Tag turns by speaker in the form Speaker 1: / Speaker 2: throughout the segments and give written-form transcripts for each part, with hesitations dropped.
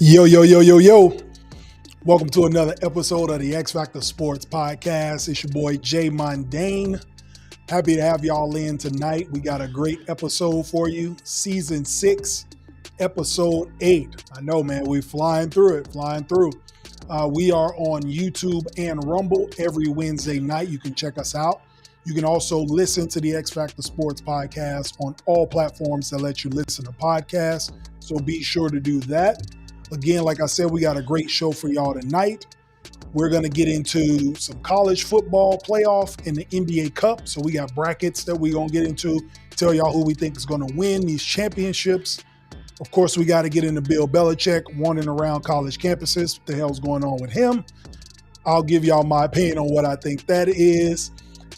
Speaker 1: Yo, yo, yo, yo, yo. Welcome to another episode of the X-Factor Sportz Podcast. It's your boy, Jay Mundane. Happy to have y'all in tonight. We got a great episode for you. Season 6, Episode 8. I know, man, we're flying through. We are on YouTube and Rumble every Wednesday night. You can check us out. You can also listen to the X-Factor Sportz Podcast on all platforms that let you listen to podcasts. So be sure to do that. Again, like I said, we got a great show for y'all tonight. We're going to get into some college football playoff and the NBA Cup. So we got brackets that we're going to get into, tell y'all who we think is going to win these championships. Of course, we got to get into Bill Belichick running around college campuses. What the hell's going on with him? I'll give y'all my opinion on what I think that is.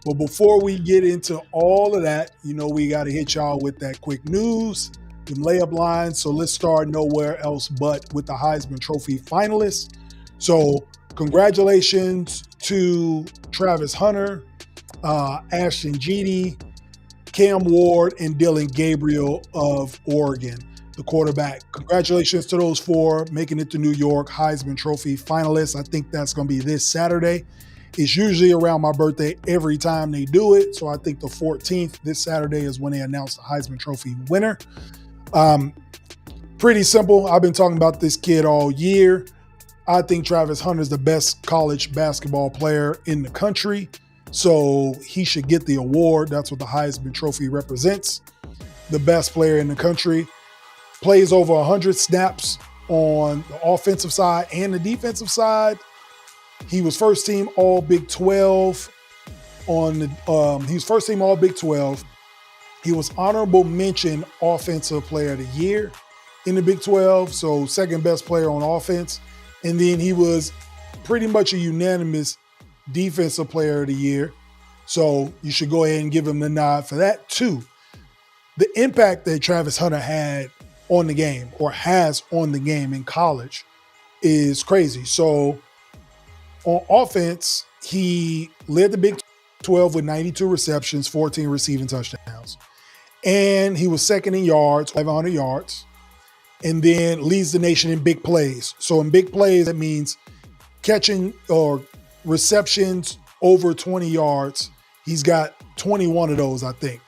Speaker 1: But before we get into all of that, you know, we got to hit y'all with that quick news. Them layup lines. So let's start nowhere else but with the Heisman Trophy finalists. So congratulations to Travis Hunter, Ashton Jeanty, Cam Ward, and Dylan Gabriel of Oregon, the quarterback. Congratulations to those four making it to New York Heisman Trophy finalists. I think that's going to be this Saturday. It's usually around my birthday every time they do it. So I think the 14th, this Saturday, is when they announce the Heisman Trophy winner. Pretty simple. I've been talking about this kid all year. I think Travis Hunter is the best college basketball player in the country, so he should get the award. That's what the Heisman Trophy represents. The best player in the country. Plays over 100 snaps on the offensive side and the defensive side. He was first team All Big 12 he was first team All Big 12. He was honorable mention Offensive Player of the Year in the Big 12, so second best player on offense. And then he was pretty much a unanimous Defensive Player of the Year. So you should go ahead and give him the nod for that too. The impact that Travis Hunter had on the game, or has on the game in college, is crazy. So on offense, he led the Big 12 with 92 receptions, 14 receiving touchdowns. And he was second in yards, 500 yards, and then leads the nation in big plays. So in big plays, that means catching or receptions over 20 yards. He's got 21 of those, I think,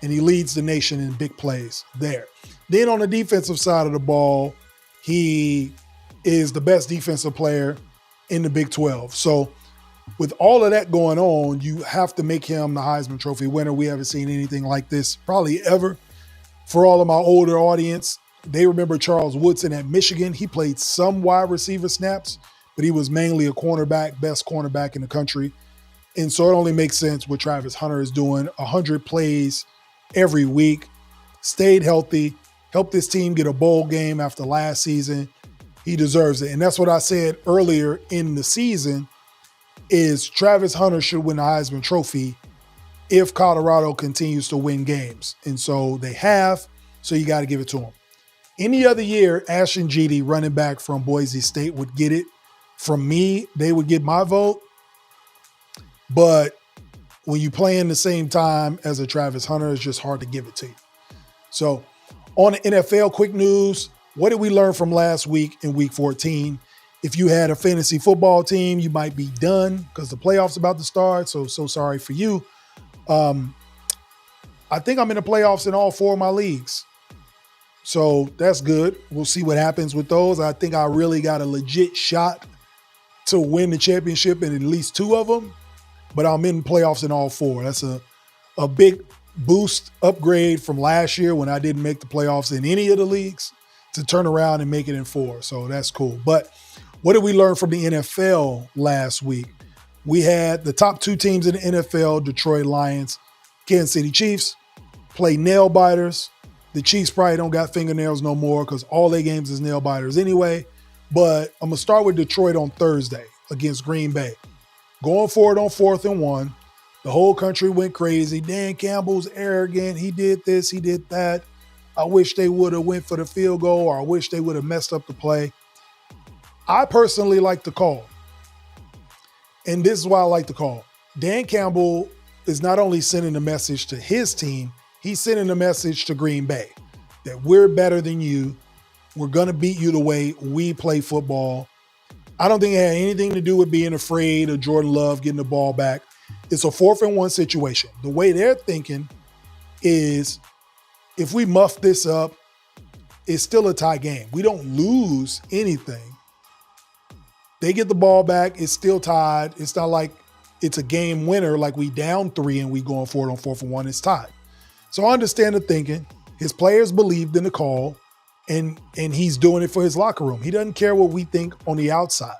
Speaker 1: and he leads the nation in big plays there. Then on the defensive side of the ball, he is the best defensive player in the Big 12. So with all of that going on, you have to make him the Heisman Trophy winner. We haven't seen anything like this probably ever. For all of my older audience, they remember Charles Woodson at Michigan. He played some wide receiver snaps, but he was mainly a cornerback, best cornerback in the country. And so it only makes sense what Travis Hunter is doing. 100 plays every week, stayed healthy, helped this team get a bowl game after last season. He deserves it. And that's what I said earlier in the season, is Travis Hunter should win the Heisman Trophy if Colorado continues to win games. And so they have, so you got to give it to him. Any other year, Ashton Jeanty, running back from Boise State, would get it. From me, they would get my vote. But when you play in the same time as a Travis Hunter, it's just hard to give it to you. So on the NFL, quick news. What did we learn from last week in week 14? If you had a fantasy football team, you might be done because the playoffs about to start. So sorry for you. I think I'm in the playoffs in all 4 of my leagues. So that's good. We'll see what happens with those. I think I really got a legit shot to win the championship in at least 2 of them. But I'm in playoffs in all 4. That's a big boost, upgrade from last year when I didn't make the playoffs in any of the leagues, to turn around and make it in 4. So that's cool. But what did we learn from the NFL last week? We had the top 2 teams in the NFL, Detroit Lions, Kansas City Chiefs, play nail biters. The Chiefs probably don't got fingernails no more because all their games is nail biters anyway. But I'm going to start with Detroit on Thursday against Green Bay. Going for it on 4th and 1. The whole country went crazy. Dan Campbell's arrogant. He did this, he did that. I wish they would have went for the field goal, or I wish they would have messed up the play. I personally like the call. And this is why I like the call. Dan Campbell is not only sending a message to his team, he's sending a message to Green Bay that we're better than you. We're going to beat you the way we play football. I don't think it had anything to do with being afraid of Jordan Love getting the ball back. It's a 4th-and-1 situation. The way they're thinking is if we muff this up, it's still a tie game. We don't lose anything. They get the ball back. It's still tied. It's not like it's a game winner, like we down 3 and we going for it on 4th-and-1. It's tied. So I understand the thinking. His players believed in the call, and he's doing it for his locker room. He doesn't care what we think on the outside.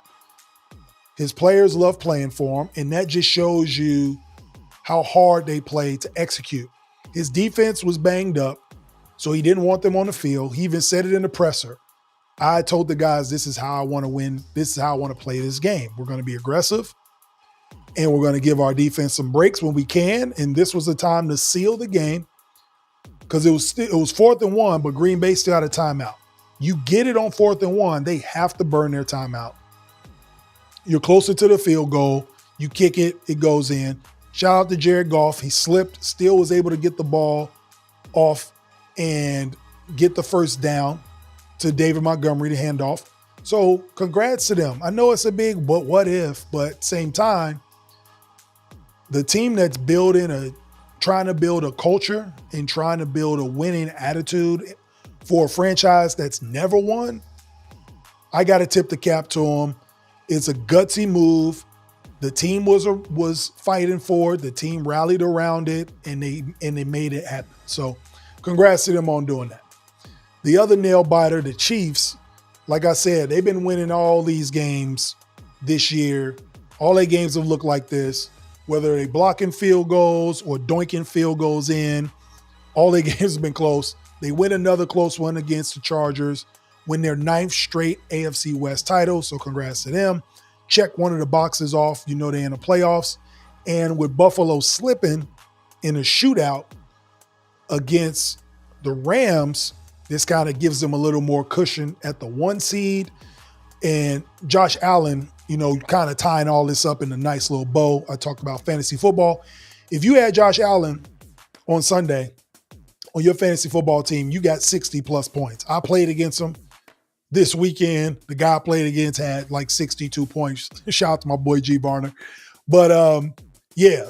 Speaker 1: His players love playing for him, and that just shows you how hard they play to execute. His defense was banged up, so he didn't want them on the field. He even said it in the presser. I told the guys, this is how I want to win. This is how I want to play this game. We're going to be aggressive, and we're going to give our defense some breaks when we can, and this was the time to seal the game because it was 4th-and-1, but Green Bay still had a timeout. You get it on 4th-and-1, they have to burn their timeout. You're closer to the field goal. You kick it, it goes in. Shout out to Jared Goff. He slipped, still was able to get the ball off and get the first down to David Montgomery to hand off. So congrats to them. I know it's a big but what if, but same time, the team that's trying to build a culture and trying to build a winning attitude for a franchise that's never won, I got to tip the cap to them. It's a gutsy move. The team was fighting for it. The team rallied around it, and they made it happen. So congrats to them on doing that. The other nail biter, the Chiefs, like I said, they've been winning all these games this year. All their games have looked like this, whether they blocking field goals or doinking field goals in. All their games have been close. They win another close one against the Chargers, win their 9th straight AFC West title, so congrats to them. Check one of the boxes off. You know they're in the playoffs. And with Buffalo slipping in a shootout against the Rams, this kind of gives them a little more cushion at the 1 seed. And Josh Allen, kind of tying all this up in a nice little bow. I talked about fantasy football. If you had Josh Allen on Sunday on your fantasy football team, you got 60-plus points. I played against him this weekend. The guy I played against had like 62 points. Shout out to my boy G. Barner. But yeah,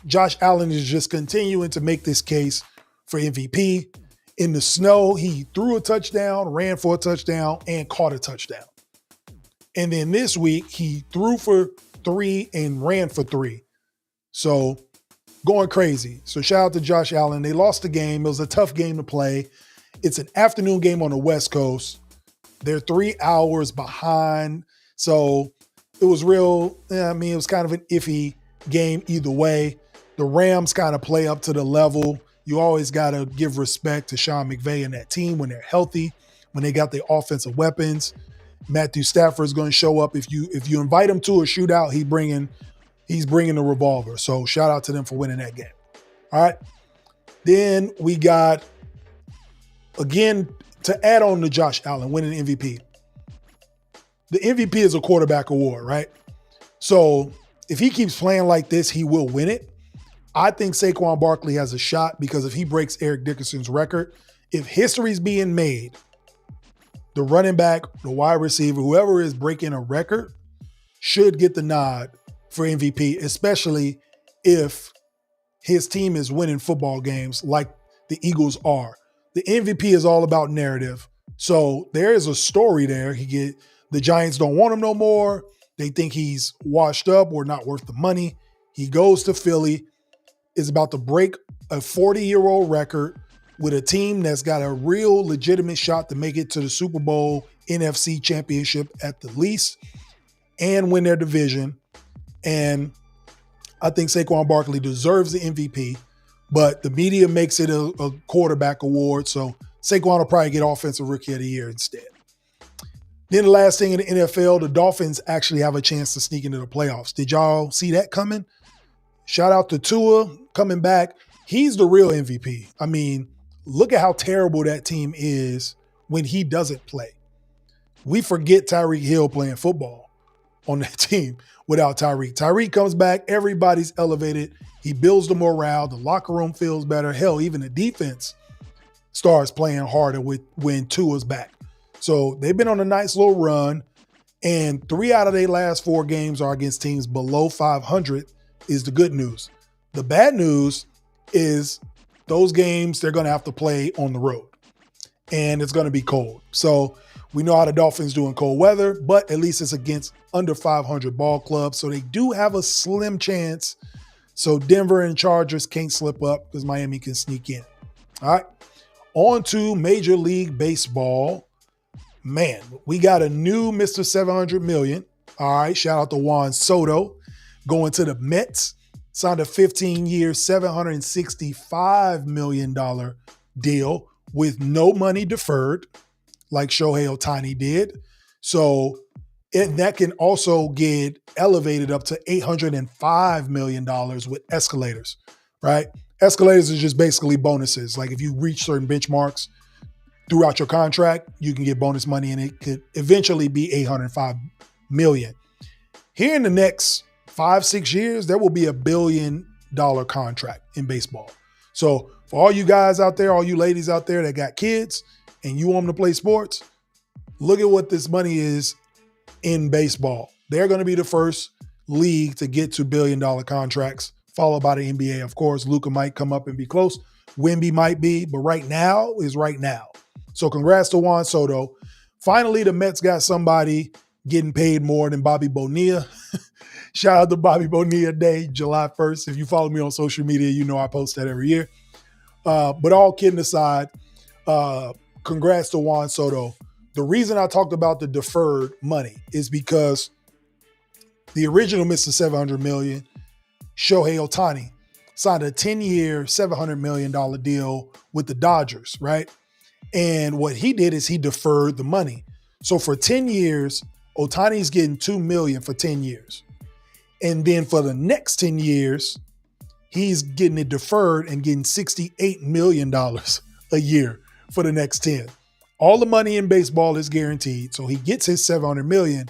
Speaker 1: Josh Allen is just continuing to make this case for MVP. In the snow, he threw a touchdown, ran for a touchdown, and caught a touchdown. And then this week, he threw for 3 and ran for 3. So going crazy. So shout out to Josh Allen. They lost the game. It was a tough game to play. It's an afternoon game on the West Coast. They're 3 hours behind. So it was it was kind of an iffy game either way. The Rams kind of play up to the level. You always got to give respect to Sean McVay and that team when they're healthy, when they got the offensive weapons. Matthew Stafford is going to show up. If you invite him to a shootout, he's bringing the revolver. So shout out to them for winning that game. All right. Then we got, again, to add on to Josh Allen winning MVP. The MVP is a quarterback award, right? So if he keeps playing like this, he will win it. I think Saquon Barkley has a shot because if he breaks Eric Dickerson's record, if history's being made, the running back, the wide receiver, whoever is breaking a record should get the nod for MVP, especially if his team is winning football games like the Eagles are. The MVP is all about narrative. So there is a story there. The Giants don't want him no more. They think he's washed up or not worth the money. He goes to Philly, is about to break a 40-year-old record with a team that's got a real legitimate shot to make it to the Super Bowl NFC championship at the least and win their division. And I think Saquon Barkley deserves the MVP, but the media makes it a quarterback award. So Saquon will probably get Offensive Rookie of the Year instead. Then the last thing in the NFL, the Dolphins actually have a chance to sneak into the playoffs. Did y'all see that coming? Shout out to Tua coming back. He's the real MVP. I mean, look at how terrible that team is when he doesn't play. We forget Tyreek Hill playing football on that team without Tyreek. Tyreek comes back. Everybody's elevated. He builds the morale. The locker room feels better. Hell, even the defense starts playing harder when Tua's back. So they've been on a nice little run, and 3 out of their last 4 games are against teams below 500 is the good news. The bad news is those games they're going to have to play on the road, and it's going to be cold. So we know how the Dolphins do in cold weather, but at least it's against under 500 ball clubs. So they do have a slim chance. So Denver and Chargers can't slip up because Miami can sneak in. All right. On to Major League Baseball. Man, we got a new Mr. 700 million. All right. Shout out to Juan Soto going to the Mets. Signed a 15-year, $765 million deal with no money deferred, like Shohei Ohtani did. So that can also get elevated up to $805 million with escalators, right? Escalators are just basically bonuses. Like if you reach certain benchmarks throughout your contract, you can get bonus money, and it could eventually be $805 million. Here in the next 5-6 years, there will be $1 billion contract in baseball. So for all you guys out there, all you ladies out there that got kids and you want them to play sports, look at what this money is in baseball. They're going to be the first league to get to $1 billion contracts, followed by the NBA. Of course, Luka might come up and be close. Wemby might be, but right now is right now. So congrats to Juan Soto. Finally, the Mets got somebody getting paid more than Bobby Bonilla. Shout out to Bobby Bonilla Day, July 1st. If you follow me on social media, you know I post that every year. But all kidding aside, congrats to Juan Soto. The reason I talked about the deferred money is because the original Mr. 700 million, Shohei Ohtani, signed a 10-year, $700 million deal with the Dodgers, right? And what he did is he deferred the money. So for 10 years, Ohtani's getting $2 million for 10 years. And then for the next 10 years, he's getting it deferred and getting $68 million a year for the next 10. All the money in baseball is guaranteed. So he gets his $700 million,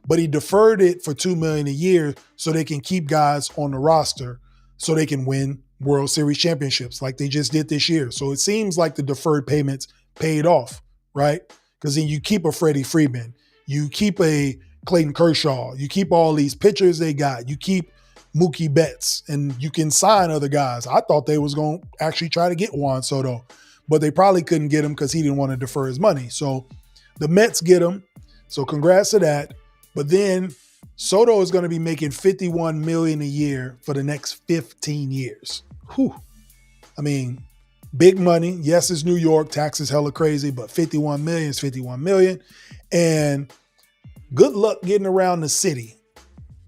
Speaker 1: but he deferred it for $2 million a year so they can keep guys on the roster so they can win World Series championships like they just did this year. So it seems like the deferred payments paid off, right? Because then you keep a Freddie Freeman, you keep a Clayton Kershaw, you keep all these pitchers they got, you keep Mookie Betts, and you can sign other guys. I thought they was going to actually try to get Juan Soto, but they probably couldn't get him because he didn't want to defer his money. So the Mets get him. So congrats to that. But then Soto is going to be making $51 million a year for the next 15 years. Whew. I mean, big money. Yes, it's New York. Taxes hella crazy, but $51 million is $51 million. And good luck getting around the city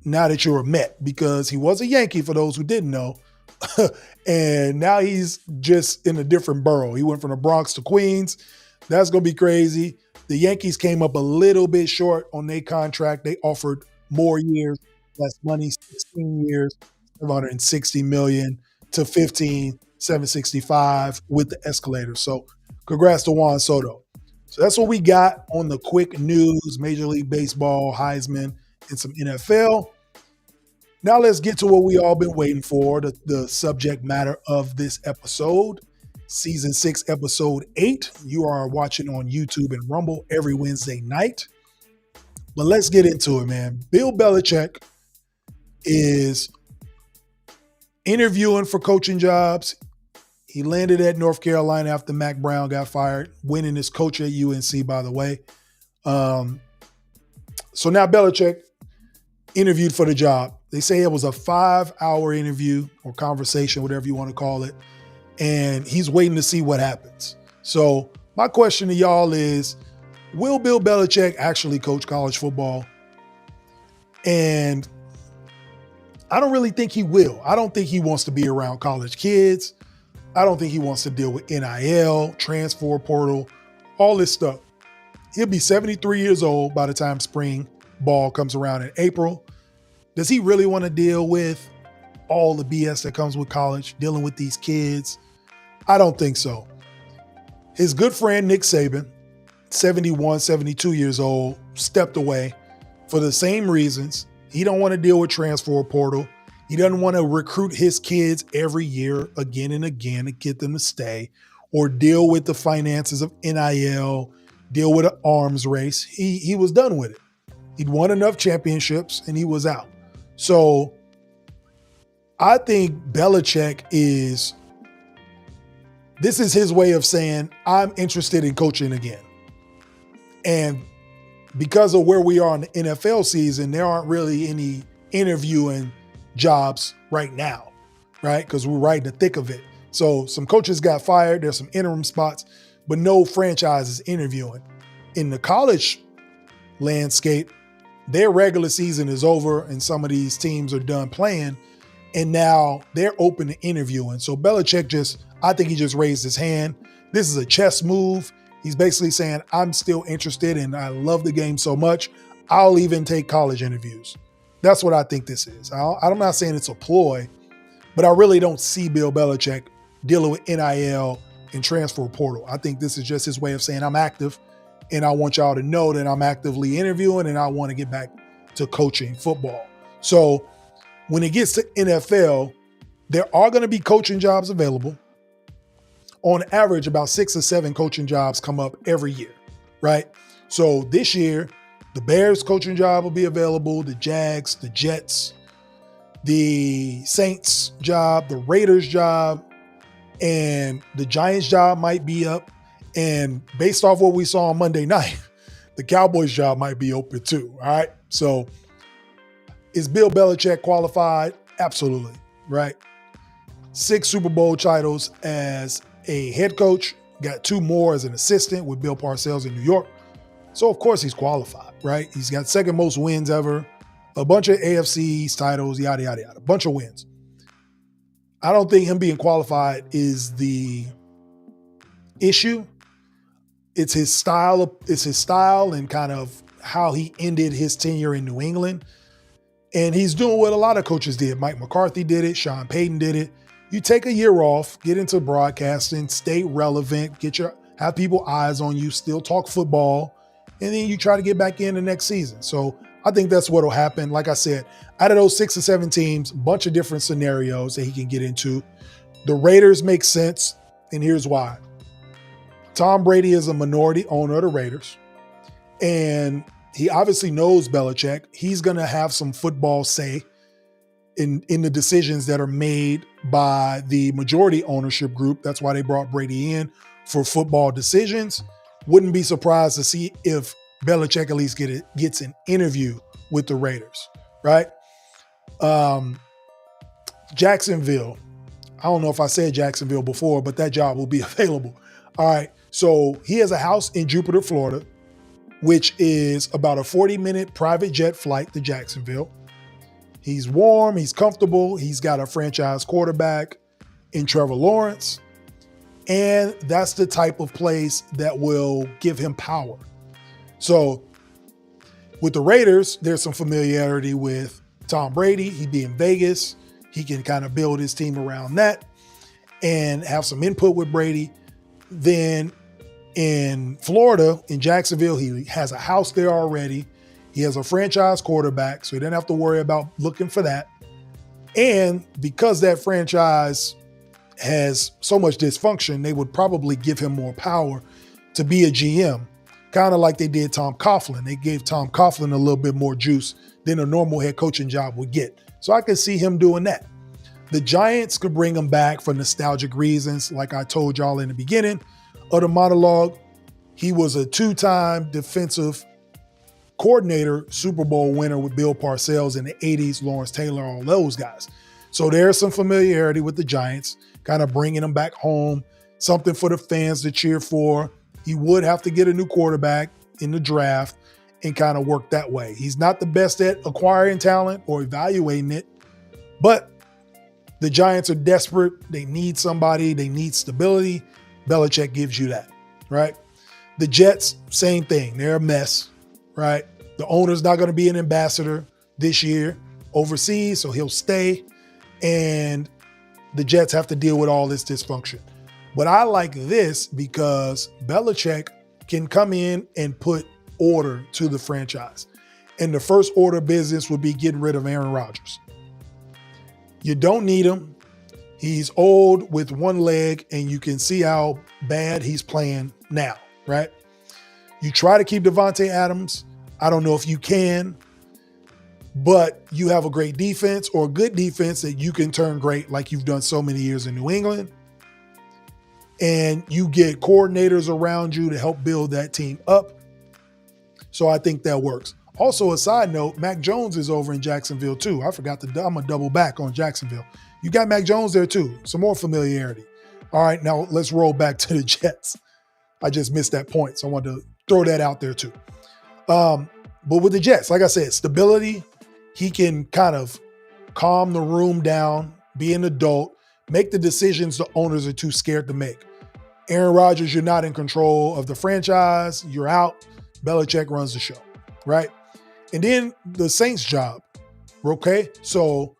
Speaker 1: now that you're a Met, because he was a Yankee for those who didn't know. And now he's just in a different borough. He went from the Bronx to Queens. That's going to be crazy. The Yankees came up a little bit short on their contract. They offered more years, less money, 16 years, $760 million to 15, $765 with the escalator. So congrats to Juan Soto. So that's what we got on the quick news, Major League Baseball, Heisman, and some NFL. Now let's get to what we all been waiting for, the subject matter of this episode. Season 6, Episode 8. You are watching on YouTube and Rumble every Wednesday night. But let's get into it, man. Bill Belichick is interviewing for coaching jobs. He landed at North Carolina after Mac Brown got fired, winning as coach at UNC, by the way. So now Belichick interviewed for the job. They say it was a 5-hour interview or conversation, whatever you want to call it. And he's waiting to see what happens. So my question to y'all is, will Bill Belichick actually coach college football? And I don't really think he will. I don't think he wants to be around college kids. I don't think he wants to deal with NIL, transfer portal, all this stuff. He'll be 73 years old by the time spring ball comes around in April. Does he really want to deal with all the BS that comes with college, dealing with these kids? I don't think so. His good friend, Nick Saban, 71, 72 years old, stepped away for the same reasons. He don't want to deal with transfer portal. He doesn't want to recruit his kids every year again and again to get them to stay, or deal with the finances of NIL, deal with an arms race. He was done with it. He'd won enough championships and he was out. So I think Belichick this is his way of saying, I'm interested in coaching again. And because of where we are in the NFL season, there aren't really any interviewing jobs right now, right? Because we're right in the thick of it. So some coaches got fired. There's some interim spots, but no franchise is interviewing. In the college landscape, their regular season is over and some of these teams are done playing, and now they're open to interviewing. So Belichick I think he just raised his hand. This is a chess move. He's basically saying, I'm still interested and I love the game so much, I'll even take college interviews. That's what I think this is. I'm not saying it's a ploy, but I really don't see Bill Belichick dealing with NIL and transfer portal. I think this is just his way of saying, I'm active and I want y'all to know that I'm actively interviewing and I want to get back to coaching football. So when it gets to NFL, there are going to be coaching jobs available. On average, about 6 or 7 coaching jobs come up every year, right? So this year, the Bears coaching job will be available, the Jags, the Jets, the Saints job, the Raiders job, and the Giants job might be up. And based off what we saw on Monday night, the Cowboys job might be open too, all right? So is Bill Belichick qualified? Absolutely, right? 6 Super Bowl titles as a head coach, got 2 more as an assistant with Bill Parcells in New York. So of course he's qualified, right? He's got second most wins ever, a bunch of AFC East titles, yada, yada, yada, a bunch of wins. I don't think him being qualified is the issue. It's his style and kind of how he ended his tenure in New England. And he's doing what a lot of coaches did. Mike McCarthy did it. Sean Payton did it. You take a year off, get into broadcasting, stay relevant, have people eyes on you, still talk football, and then you try to get back in the next season. So I think that's what will happen. Like I said, out of those 6 or 7 teams, a bunch of different scenarios that he can get into. The Raiders make sense, and here's why. Tom Brady is a minority owner of the Raiders, and he obviously knows Belichick. He's going to have some football say in the decisions that are made by the majority ownership group. That's why they brought Brady in for football decisions. Wouldn't be surprised to see if Belichick at least gets an interview with the Raiders, right? Jacksonville. I don't know if I said Jacksonville before, but that job will be available. All right. So he has a house in Jupiter, Florida, which is about a 40-minute private jet flight to Jacksonville. He's warm, he's comfortable, he's got a franchise quarterback in Trevor Lawrence, and that's the type of place that will give him power. So with the Raiders, there's some familiarity with Tom Brady. He'd be in Vegas. He can kind of build his team around that and have some input with Brady. Then in Florida, in Jacksonville, he has a house there already. He has a franchise quarterback, so he didn't have to worry about looking for that. And because that franchise has so much dysfunction, they would probably give him more power to be a GM, kind of like they did Tom Coughlin. They gave Tom Coughlin a little bit more juice than a normal head coaching job would get. So I could see him doing that. The Giants could bring him back for nostalgic reasons. Like I told y'all in the beginning of the monologue, he was a 2-time defensive coordinator, Super Bowl winner with Bill Parcells in the 80s, Lawrence Taylor, all those guys. So there's some familiarity with the Giants, kind of bringing them back home, something for the fans to cheer for. He would have to get a new quarterback in the draft and kind of work that way. He's not the best at acquiring talent or evaluating it, but the Giants are desperate. They need somebody. They need stability. Belichick gives you that, right? The Jets, same thing. They're a mess, right? The owner's not going to be an ambassador this year overseas, so he'll stay. And the Jets have to deal with all this dysfunction. But I like this because Belichick can come in and put order to the franchise. And the first order of business would be getting rid of Aaron Rodgers. You don't need him. He's old with one leg, and you can see how bad he's playing now, right? You try to keep Devontae Adams. I don't know if you can, but you have a great defense or a good defense that you can turn great like you've done so many years in New England. And you get coordinators around you to help build that team up. So I think that works. Also, a side note, Mac Jones is over in Jacksonville too. I'm going to double back on Jacksonville. You got Mac Jones there too. Some more familiarity. All right, now let's roll back to the Jets. I just missed that point, so I wanted to throw that out there too. But with the Jets, like I said, stability, he can kind of calm the room down, be an adult, make the decisions the owners are too scared to make. Aaron Rodgers, you're not in control of the franchise. You're out. Belichick runs the show, right? And then the Saints job, okay? So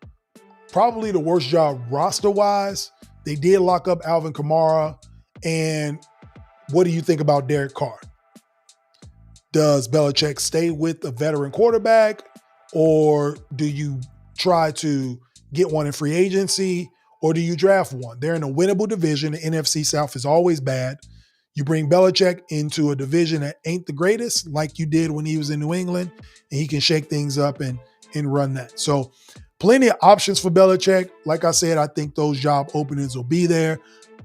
Speaker 1: probably the worst job roster-wise. They did lock up Alvin Kamara. And what do you think about Derek Carr? Does Belichick stay with a veteran quarterback, or do you try to get one in free agency, or do you draft one? They're in a winnable division. The NFC South is always bad. You bring Belichick into a division that ain't the greatest, like you did when he was in New England, and he can shake things up and run that. So plenty of options for Belichick. Like I said, I think those job openings will be there.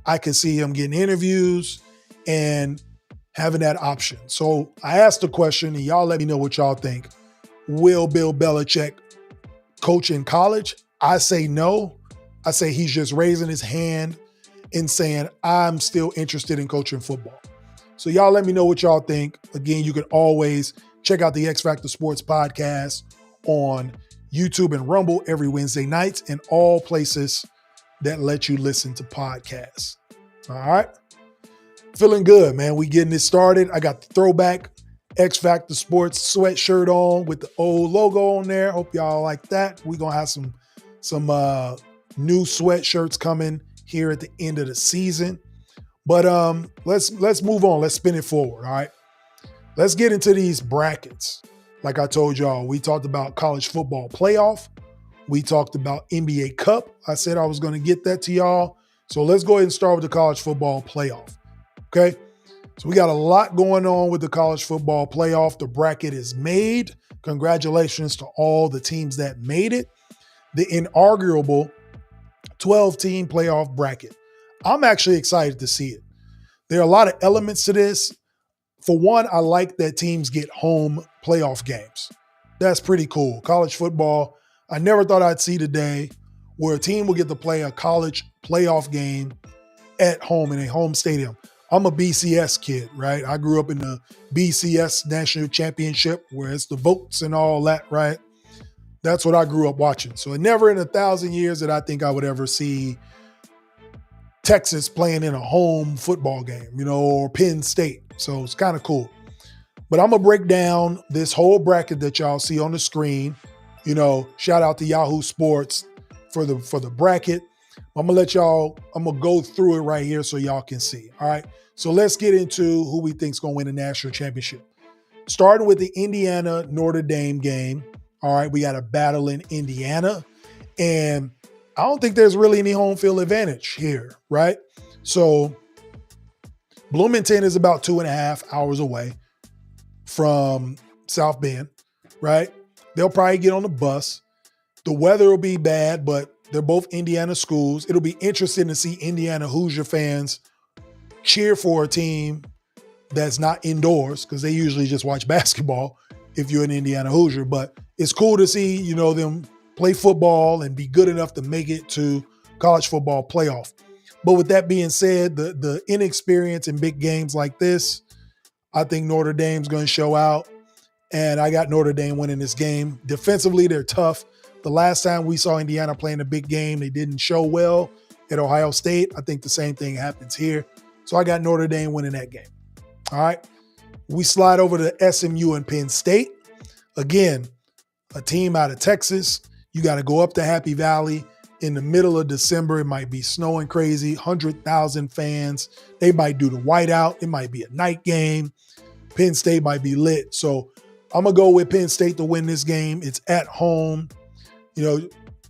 Speaker 1: I can see him getting interviews and having that option. So I asked the question, and y'all let me know what y'all think. Will Bill Belichick coach in college? I say no. I say he's just raising his hand and saying, I'm still interested in coaching football. So y'all let me know what y'all think. Again, you can always check out the X-Factor Sportz Podcast on YouTube and Rumble every Wednesday nights and all places that let you listen to podcasts. All right. Feeling good, man. We getting this started. I got the throwback X-Factor Sportz sweatshirt on with the old logo on there. Hope y'all like that. We're going to have some new sweatshirts coming here at the end of the season. But let's move on. Let's spin it forward, all right? Let's get into these brackets. Like I told y'all, we talked about college football playoff. We talked about NBA Cup. I said I was going to get that to y'all. So let's go ahead and start with the college football playoff. Okay, so we got a lot going on with the college football playoff. The bracket is made. Congratulations to all the teams that made it. The inaugural 12-team playoff bracket. I'm actually excited to see it. There are a lot of elements to this. For one, I like that teams get home playoff games. That's pretty cool. College football, I never thought I'd see the day where a team will get to play a college playoff game at home in a home stadium. I'm a BCS kid, right? I grew up in the BCS National Championship where it's the votes and all that, right? That's what I grew up watching. So never in 1,000 years that I think I would ever see Texas playing in a home football game, or Penn State. So it's kind of cool. But I'm going to break down this whole bracket that y'all see on the screen. Shout out to Yahoo Sports for the bracket. I'm going to go through it right here so y'all can see. All right. So let's get into who we think is going to win the national championship. Starting with the Indiana Notre Dame game. All right. We got a battle in Indiana, and I don't think there's really any home field advantage here. Right. So Bloomington is about 2.5 hours away from South Bend. Right. They'll probably get on the bus. The weather will be bad, but they're both Indiana schools. It'll be interesting to see Indiana Hoosier fans cheer for a team that's not indoors, because they usually just watch basketball if you're an Indiana Hoosier. But it's cool to see, them play football and be good enough to make it to college football playoff. But with that being said, the inexperience in big games like this, I think Notre Dame's going to show out. And I got Notre Dame winning this game. Defensively, they're tough. The last time we saw Indiana playing a big game, they didn't show well at Ohio State. I think the same thing happens here. So I got Notre Dame winning that game. All right. We slide over to SMU and Penn State. Again, a team out of Texas. You got to go up to Happy Valley in the middle of December. It might be snowing crazy, 100,000 fans. They might do the whiteout. It might be a night game. Penn State might be lit. So I'm going to go with Penn State to win this game. It's at home.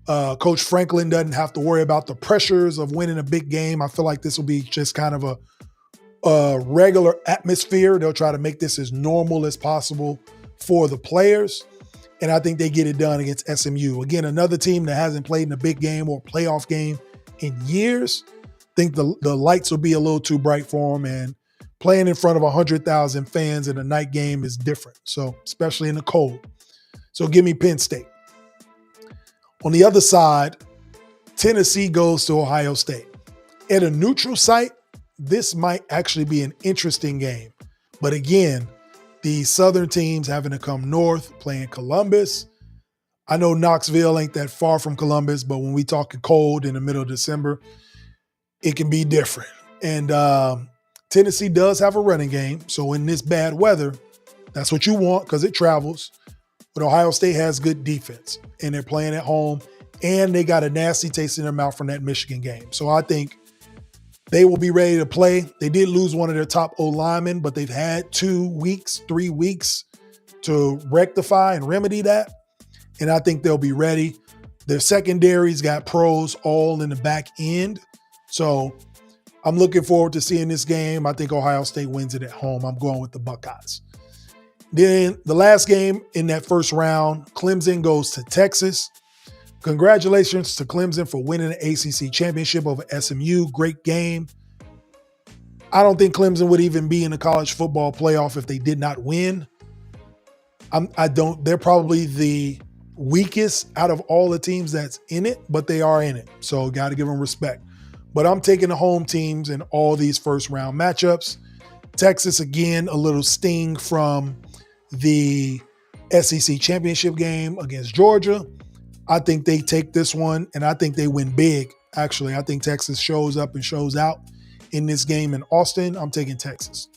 Speaker 1: Coach Franklin doesn't have to worry about the pressures of winning a big game. I feel like this will be just kind of a regular atmosphere. They'll try to make this as normal as possible for the players. And I think they get it done against SMU. Again, another team that hasn't played in a big game or playoff game in years. I think the lights will be a little too bright for them. And playing in front of 100,000 fans in a night game is different. So, especially in the cold. So give me Penn State. On the other side, Tennessee goes to Ohio State. At a neutral site, this might actually be an interesting game. But again, the Southern teams having to come north, playing Columbus. I know Knoxville ain't that far from Columbus, but when we talk cold in the middle of December, it can be different. And Tennessee does have a running game. So in this bad weather, that's what you want because it travels. But Ohio State has good defense, and they're playing at home, and they got a nasty taste in their mouth from that Michigan game. So I think they will be ready to play. They did lose one of their top O-linemen, but they've had 3 weeks to rectify and remedy that. And I think they'll be ready. Their secondary's got pros all in the back end. So I'm looking forward to seeing this game. I think Ohio State wins it at home. I'm going with the Buckeyes. Then the last game in that first round, Clemson goes to Texas. Congratulations to Clemson for winning the ACC championship over SMU. Great game. I don't think Clemson would even be in the college football playoff if they did not win. They're probably the weakest out of all the teams that's in it, but they are in it. So got to give them respect. But I'm taking the home teams in all these first round matchups. Texas, again, a little sting from the SEC championship game against Georgia. I think they take this one, and I think they win big, actually. I think Texas shows up and shows out in this game in Austin. I'm taking Texas.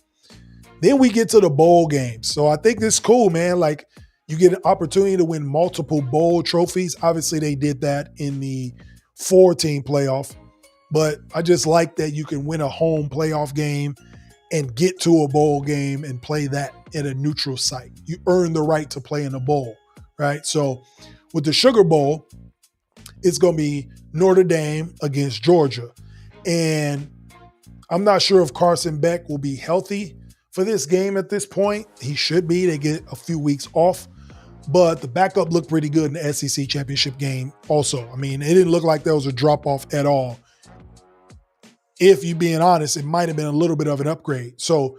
Speaker 1: Then we get to the bowl games. So I think this is cool, man. Like, you get an opportunity to win multiple bowl trophies. Obviously, they did that in the 4-team playoff. But I just like that you can win a home playoff game and get to a bowl game and play that at a neutral site. You earn the right to play in a bowl, right? So with the Sugar Bowl, it's going to be Notre Dame against Georgia. And I'm not sure if Carson Beck will be healthy for this game at this point. He should be. They get a few weeks off. But the backup looked pretty good in the SEC championship game also. I mean, it didn't look like there was a drop-off at all. If you're being honest, it might have been a little bit of an upgrade. So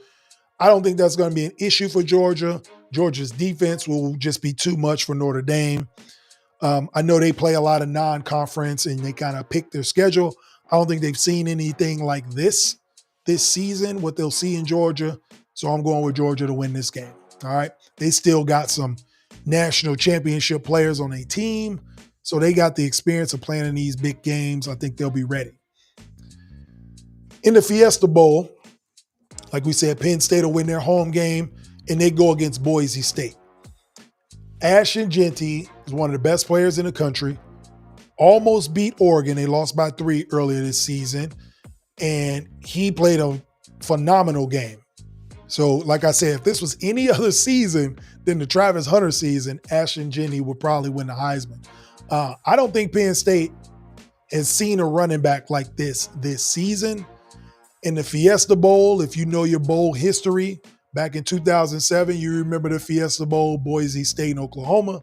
Speaker 1: I don't think that's going to be an issue for Georgia. Georgia's defense will just be too much for Notre Dame. I know they play a lot of non-conference and they kind of pick their schedule. I don't think they've seen anything like this season, what they'll see in Georgia. So I'm going with Georgia to win this game. All right. They still got some national championship players on their team. So they got the experience of playing in these big games. I think they'll be ready. In the Fiesta Bowl, like we said, Penn State will win their home game, and they go against Boise State. Ashton Jeanty is one of the best players in the country. Almost beat Oregon. They lost by 3 earlier this season, and he played a phenomenal game. So, like I said, if this was any other season than the Travis Hunter season, Ashton Jeanty would probably win the Heisman. I don't think Penn State has seen a running back like this season. In the Fiesta Bowl, if you know your bowl history, back in 2007, you remember the Fiesta Bowl, Boise State and Oklahoma,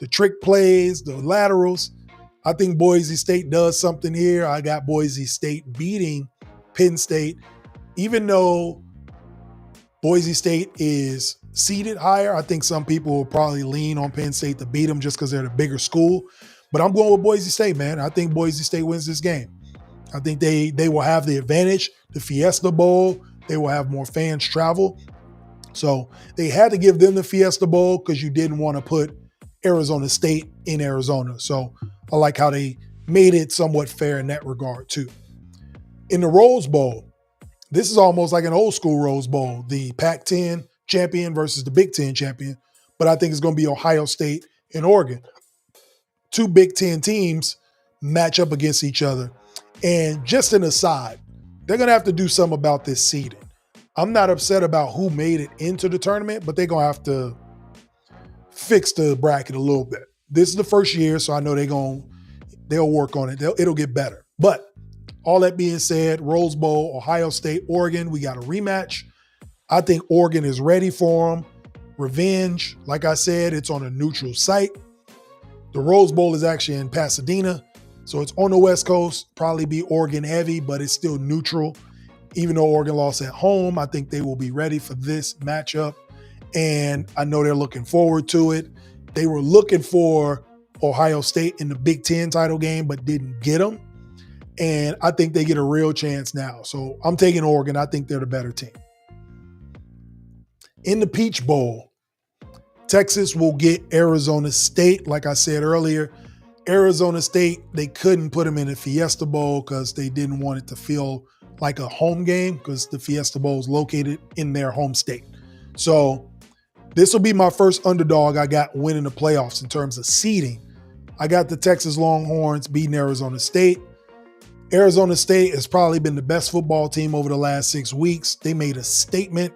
Speaker 1: the trick plays, the laterals. I think Boise State does something here. I got Boise State beating Penn State, even though Boise State is seeded higher. I think some people will probably lean on Penn State to beat them just because they're the bigger school. But I'm going with Boise State, man. I think Boise State wins this game. I think they will have the advantage. The Fiesta Bowl, they will have more fans travel. So they had to give them the Fiesta Bowl because you didn't want to put Arizona State in Arizona. So I like how they made it somewhat fair in that regard too. In the Rose Bowl, this is almost like an old school Rose Bowl, the Pac-10 champion versus the Big Ten champion. But I think it's going to be Ohio State and Oregon. 2 Big Ten teams match up against each other. And just an aside, they're going to have to do something about this seeding. I'm not upset about who made it into the tournament, but they're going to have to fix the bracket a little bit. This is the first year, so I know they'll work on it. It'll get better. But all that being said, Rose Bowl, Ohio State, Oregon, we got a rematch. I think Oregon is ready for them. Revenge, like I said, it's on a neutral site. The Rose Bowl is actually in Pasadena, so it's on the West Coast. Probably be Oregon heavy, but it's still neutral. Even though Oregon lost at home, I think they will be ready for this matchup, and I know they're looking forward to it. They were looking for Ohio State in the Big Ten title game, but didn't get them, and I think they get a real chance now. So I'm taking Oregon. I think they're the better team. In the Peach Bowl, Texas will get Arizona State. Like I said earlier, Arizona State, they couldn't put them in the Fiesta Bowl because they didn't want it to feel like a home game because the Fiesta Bowl is located in their home state. So this will be my first underdog I got winning the playoffs in terms of seeding. I got the Texas Longhorns beating Arizona State. Arizona State has probably been the best football team over the last 6 weeks. They made a statement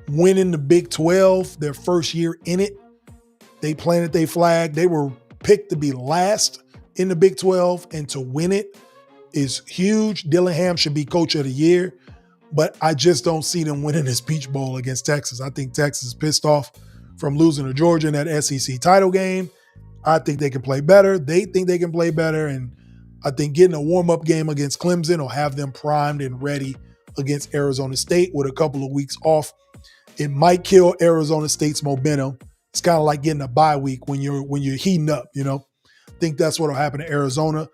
Speaker 1: winning the Big 12, their first year in it. They planted their flag. They were picked to be last in the Big 12, and to win it is huge. Dillingham should be coach of the year, but I just don't see them winning this Peach Bowl against Texas. I think Texas is pissed off from losing to Georgia in that SEC title game. I think they can play better. They think they can play better, and I think getting a warm-up game against Clemson will have them primed and ready against Arizona State with a couple of weeks off. It might kill Arizona State's momentum. It's kind of like getting a bye week when you're heating up, you know. I think that's what will happen to Arizona.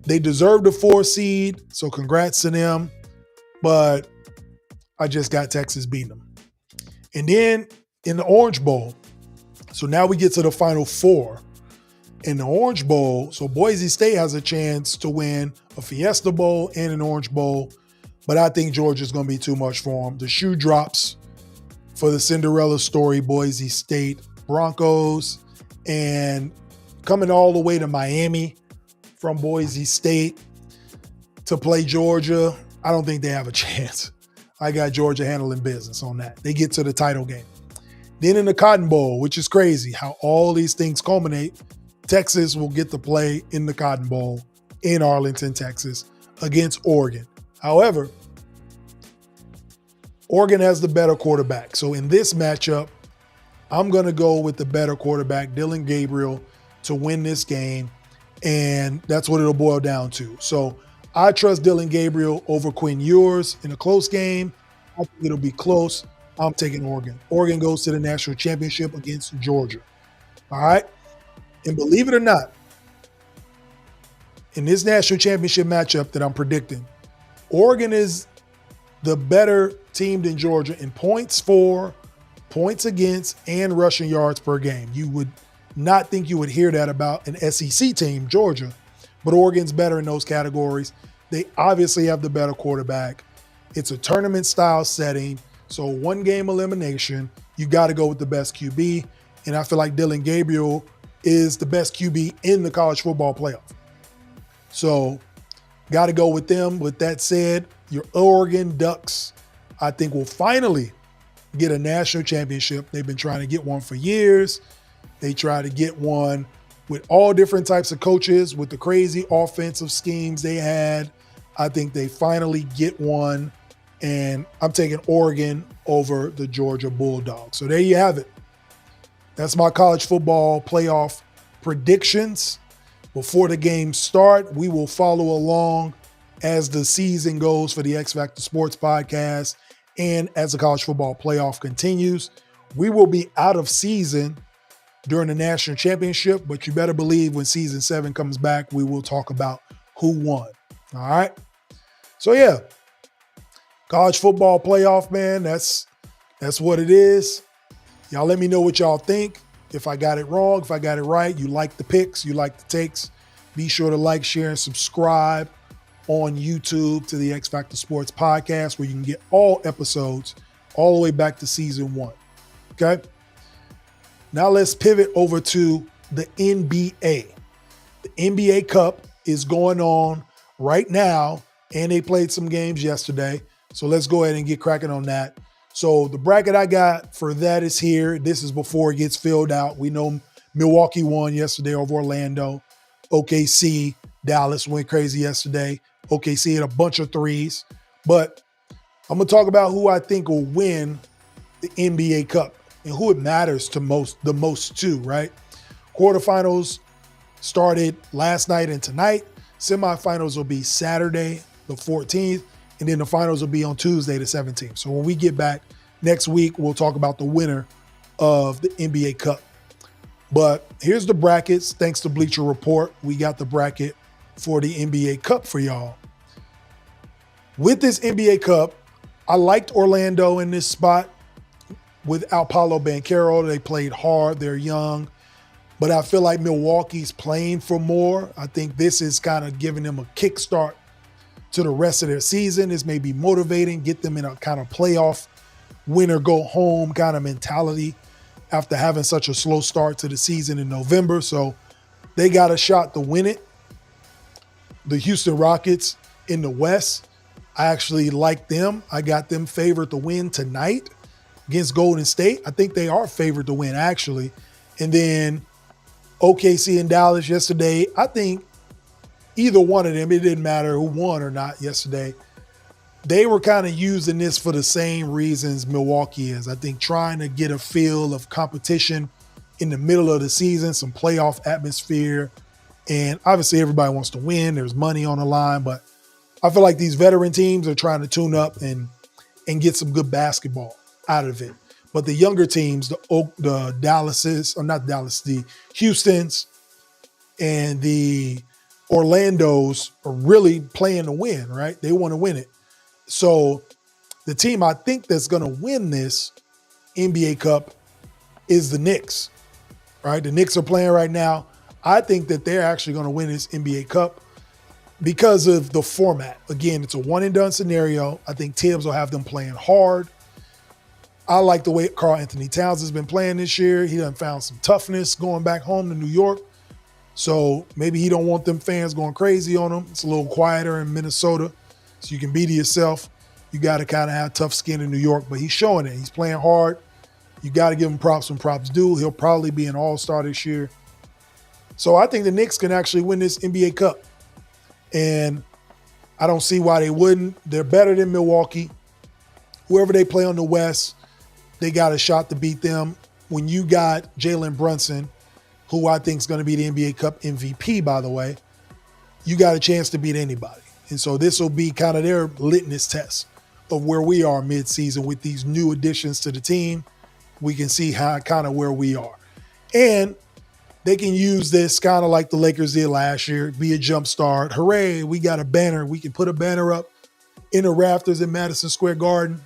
Speaker 1: They deserve the 4 seed, so congrats to them. But I just got Texas beating them. And then in the Orange Bowl, so now we get to the Final Four. In the Orange Bowl, so Boise State has a chance to win a Fiesta Bowl and an Orange Bowl, but I think Georgia's going to be too much for them. The shoe drops for the Cinderella story, Boise State Broncos, and coming all the way to Miami from Boise State to play Georgia, I don't think they have a chance. I got Georgia handling business on that. They get to the title game. Then in the Cotton Bowl, which is crazy how all these things culminate, Texas will get to play in the Cotton Bowl in Arlington, Texas against Oregon. However, Oregon has the better quarterback. So in this matchup, I'm going to go with the better quarterback, Dillon Gabriel, to win this game. And that's what it'll boil down to. So I trust Dillon Gabriel over Quinn Ewers in a close game. I think it'll be close. I'm taking Oregon. Oregon goes to the national championship against Georgia. All right? And believe it or not, in this national championship matchup that I'm predicting, Oregon is the better team than Georgia in points for, points against, and rushing yards per game. You would not think you would hear that about an SEC team, Georgia, but Oregon's better in those categories. They obviously have the better quarterback. It's a tournament-style setting, so one-game elimination. You got to go with the best QB, and I feel like Dillon Gabriel is the best QB in the college football playoff. So got to go with them. With that said, your Oregon Ducks, I think, will finally get a national championship. They've been trying to get one for years. They try to get one with all different types of coaches, with the crazy offensive schemes they had. I think they finally get one, and I'm taking Oregon over the Georgia Bulldogs. So there you have it. That's my college football playoff predictions. Before the games start, we will follow along as the season goes for the X-Factor Sportz Podcast, and as the college football playoff continues. We will be out of season during the national championship, but you better believe when season 7 comes back, we will talk about who won. All right? So yeah, college football playoff, man, that's what it is. Y'all let me know what y'all think. If I got it wrong, if I got it right, you like the picks, you like the takes, be sure to like, share, and subscribe on YouTube to the X-Factor Sportz Podcast, where you can get all episodes all the way back to season 1. Okay? Now let's pivot over to the NBA. The NBA Cup is going on right now, and they played some games yesterday. So let's go ahead and get cracking on that. So the bracket I got for that is here. This is before it gets filled out. We know Milwaukee won yesterday over Orlando. OKC Dallas went crazy yesterday. OKC hit a bunch of threes. But I'm going to talk about who I think will win the NBA Cup and who it matters to the most too, right? Quarterfinals started last night and tonight. Semifinals will be Saturday, the 14th, and then the finals will be on Tuesday, the 17th. So when we get back next week, we'll talk about the winner of the NBA Cup. But here's the brackets. Thanks to Bleacher Report, we got the bracket for the NBA Cup for y'all. With this NBA Cup, I liked Orlando in this spot without Paolo Banchero. They played hard. They're young. But I feel like Milwaukee's playing for more. I think this is kind of giving them a kickstart to the rest of their season. This may be motivating, get them in a kind of playoff win or go home kind of mentality after having such a slow start to the season in November. So they got a shot to win it. The Houston Rockets in the West, I actually like them. I got them favored to win tonight against Golden State. I think they are favored to win, actually. And then OKC and Dallas yesterday, I think either one of them, it didn't matter who won or not yesterday, they were kind of using this for the same reasons Milwaukee is. I think trying to get a feel of competition in the middle of the season, some playoff atmosphere. And obviously everybody wants to win. There's money on the line, but I feel like these veteran teams are trying to tune up and get some good basketball out of it. But the younger teams, the Houstons and the Orlandos are really playing to win, right? They want to win it. So the team I think that's going to win this NBA Cup is the Knicks, right? The Knicks are playing right now. I think that they're actually going to win this NBA Cup because of the format. Again, it's a one-and-done scenario. I think Tibbs will have them playing hard. I like the way Karl Anthony Towns has been playing this year. He done found some toughness going back home to New York. So maybe he don't want them fans going crazy on him. It's a little quieter in Minnesota. So you can be to yourself. You got to kind of have tough skin in New York, but he's showing it. He's playing hard. You got to give him props when props due. He'll probably be an all-star this year. So I think the Knicks can actually win this NBA Cup. And I don't see why they wouldn't. They're better than Milwaukee. Whoever they play on the West, they got a shot to beat them. When you got Jalen Brunson, who I think is going to be the NBA Cup MVP, by the way, you got a chance to beat anybody. And so this will be kind of their litmus test of where we are mid-season with these new additions to the team. We can see how kind of where we are. And they can use this kind of like the Lakers did last year, be a jump start. Hooray, we got a banner. We can put a banner up in the rafters in Madison Square Garden.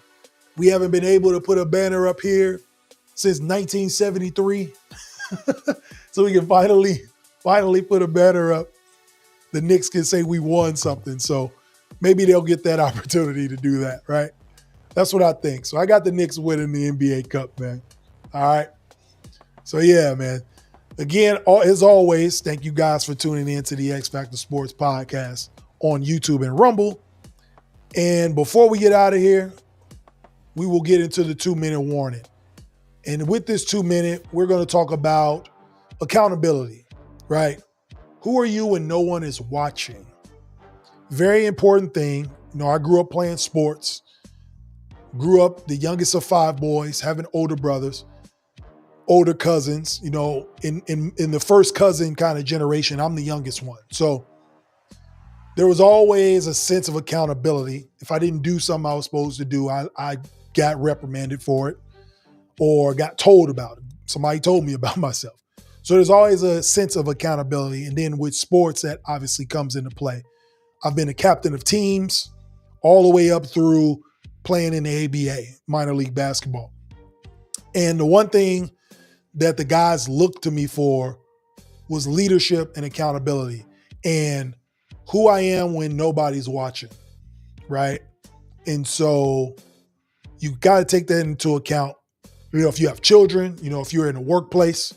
Speaker 1: We haven't been able to put a banner up here since 1973. So we can finally put a banner up. The Knicks can say we won something. So maybe they'll get that opportunity to do that, right? That's what I think. So I got the Knicks winning the NBA Cup, man. All right. So yeah, man. Again, as always, thank you guys for tuning in to the X-Factor Sportz Podcast on YouTube and Rumble. And before we get out of here, we will get into the 2-minute warning. And with this 2-minute, we're going to talk about accountability, right? Who are you when no one is watching? Very important thing. You know, I grew up playing sports, grew up the youngest of 5 boys, having older brothers, older cousins. You know, in the first cousin kind of generation, I'm the youngest one. So there was always a sense of accountability. If I didn't do something I was supposed to do, I got reprimanded for it or got told about it. Somebody told me about myself. So there's always a sense of accountability. And then with sports, that obviously comes into play. I've been a captain of teams all the way up through playing in the ABA, minor league basketball. And the one thing that the guys looked to me for was leadership and accountability and who I am when nobody's watching, right? And so you got to take that into account. You know, if you have children, you know, if you're in a workplace,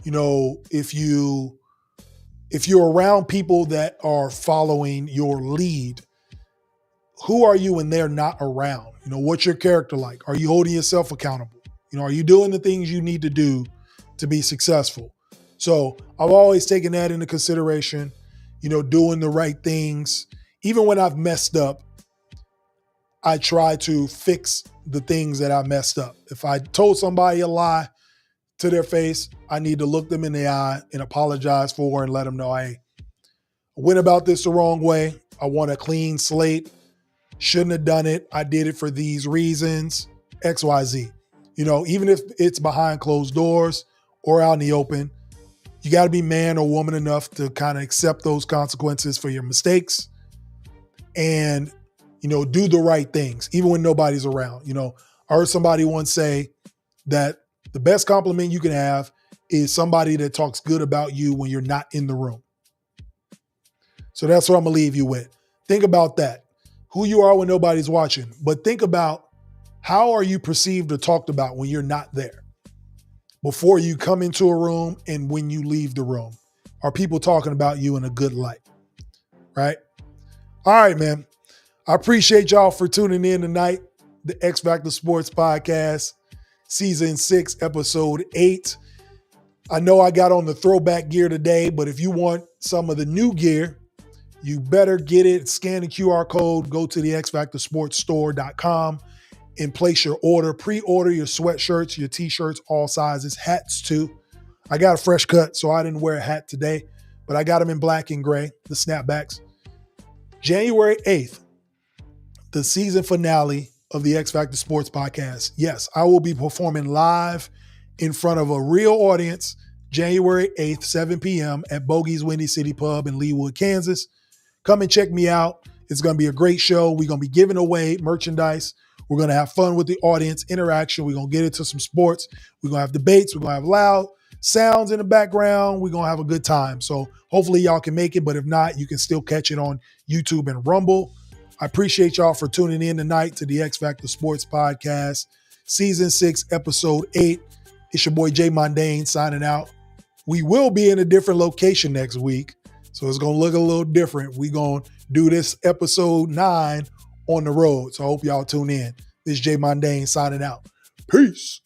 Speaker 1: you know, if you're around people that are following your lead, who are you when they're not around? You know, what's your character like? Are you holding yourself accountable? You know, are you doing the things you need to do to be successful? So I've always taken that into consideration. doing the right things. Even when I've messed up, I try to fix the things that I messed up. If I told somebody a lie to their face, I need to look them in the eye and apologize for and let them know, hey, I went about this the wrong way. I want a clean slate. Shouldn't have done it. I did it for these reasons, X, Y, Z. Even if it's behind closed doors or out in the open, you got to be man or woman enough to kind of accept those consequences for your mistakes and do the right things, even when nobody's around. I heard somebody once say that the best compliment you can have is somebody that talks good about you when you're not in the room. So that's what I'm going to leave you with. Think about that. Who you are when nobody's watching. But think about, how are you perceived or talked about when you're not there? Before you come into a room and when you leave the room. Are people talking about you in a good light? Right? All right, man. I appreciate y'all for tuning in tonight. The X-Factor Sportz Podcast, Season 6, Episode 8. I know I got on the throwback gear today, but if you want some of the new gear, you better get it. Scan the QR code, go to the xfactorsportstore.com and place your order. Pre-order your sweatshirts, your t-shirts, all sizes, hats too. I got a fresh cut, so I didn't wear a hat today, but I got them in black and gray, the snapbacks. January 8th. The season finale of the X-Factor Sportz Podcast. Yes, I will be performing live in front of a real audience January 8th, 7 p.m. at Bogey's Windy City Pub in Leawood, Kansas. Come and check me out. It's going to be a great show. We're going to be giving away merchandise. We're going to have fun with the audience, interaction. We're going to get into some sports. We're going to have debates. We're going to have loud sounds in the background. We're going to have a good time. So hopefully y'all can make it, but if not, you can still catch it on YouTube and Rumble. I appreciate y'all for tuning in tonight to the X-Factor Sportz Podcast, Season 6, Episode 8. It's your boy Jay Mondane signing out. We will be in a different location next week, so it's going to look a little different. We're going to do this Episode 9 on the road, so I hope y'all tune in. This is Jay Mondane signing out. Peace.